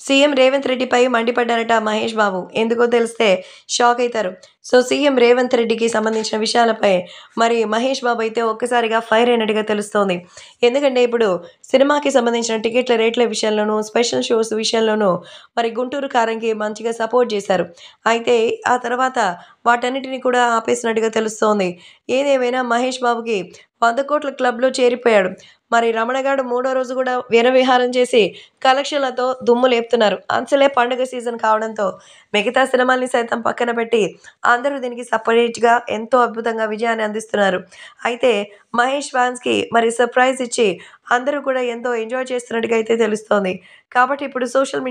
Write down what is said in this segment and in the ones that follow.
CM Revanth రెడ్డిపై మండిపడ్డారట మహేష్ బాబు. ఎందుకో తెలిస్తే షాక్ అయితారు. సో, సీఎం రేవంత్ రెడ్డికి సంబంధించిన విషయాలపై మరి మహేష్ బాబు అయితే ఒక్కసారిగా ఫైర్ అయినట్టుగా తెలుస్తోంది. ఎందుకంటే ఇప్పుడు సినిమాకి సంబంధించిన టికెట్ల రేట్ల విషయంలోనూ, స్పెషల్ షోస్ విషయంలోనూ మరి గుంటూరు కారంకి మంచిగా సపోర్ట్ చేశారు. అయితే ఆ తర్వాత వాటన్నిటిని కూడా ఆపేసినట్టుగా తెలుస్తోంది. ఏదేమైనా మహేష్ బాబుకి 100,00,00,000 క్లబ్‌లో చేరిపోయాడు. మరి రమణగాడు మూడో రోజు కూడా వీరవిహారం చేసి కలెక్షన్‌లతో దుమ్ము లేపుతున్నారు. అసలే పండుగ సీజన్ కావడంతో మిగతా సినిమాల్ని సైతం పక్కన పెట్టి అందరూ దీనికి సెపరేట్‌గా ఎంతో అద్భుతంగా విజయాన్ని అందిస్తున్నారు. అయితే మహేష్ ఫ్యాన్స్‌కి మరి సర్ప్రైజ్ ఇచ్చి అందరూ కూడా ఎంతో ఎంజాయ్ చేస్తున్నట్టుగా అయితే తెలుస్తోంది. కాబట్టి ఇప్పుడు సోషల్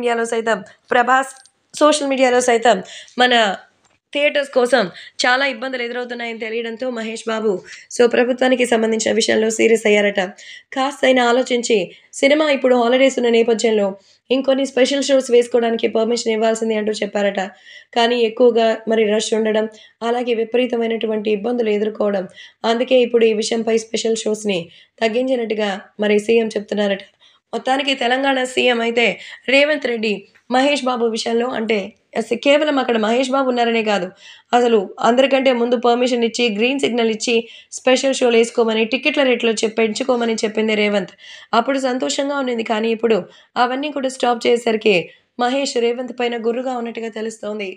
మీడియాలో సైతం మన థియేటర్స్ కోసం చాలా ఇబ్బందులు ఎదురవుతున్నాయని తెలియడంతో మహేష్ బాబు ప్రభుత్వానికి సంబంధించిన విషయంలో సీరియస్ అయ్యారట. కాస్తైనా ఆలోచించి సినిమా ఇప్పుడు హాలిడేస్ ఉన్న నేపథ్యంలో ఇంకొన్ని స్పెషల్ షోస్ వేసుకోవడానికి పర్మిషన్ ఇవ్వాల్సింది అంటూ చెప్పారట. కానీ ఎక్కువగా మరి రష్ ఉండడం, అలాగే విపరీతమైనటువంటి ఇబ్బందులు ఎదుర్కోవడం. అందుకే ఇప్పుడు ఈ విషయంపై స్పెషల్ షోస్‌ని తగ్గించినట్టుగా మరి సీఎం చెప్తున్నారట. మొత్తానికి తెలంగాణ సీఎం అయితే రేవంత్ రెడ్డి మహేష్ బాబు విషయంలో అంటే కేవలం అక్కడ మహేష్ బాబు ఉన్నారనే కాదు. అసలు అందరికంటే ముందు పర్మిషన్ ఇచ్చి, గ్రీన్ సిగ్నల్ ఇచ్చి, స్పెషల్ షోలేసుకోమని, టికెట్ల రేట్లు పెంచుకోమని చెప్పింది రేవంత్. అప్పుడు సంతోషంగా ఉండింది. కానీ ఇప్పుడు అవన్నీ కూడా స్టాప్ చేసేసరికి మహేష్ రేవంత్ పైన గుర్రుగా ఉన్నట్టుగా తెలుస్తోంది.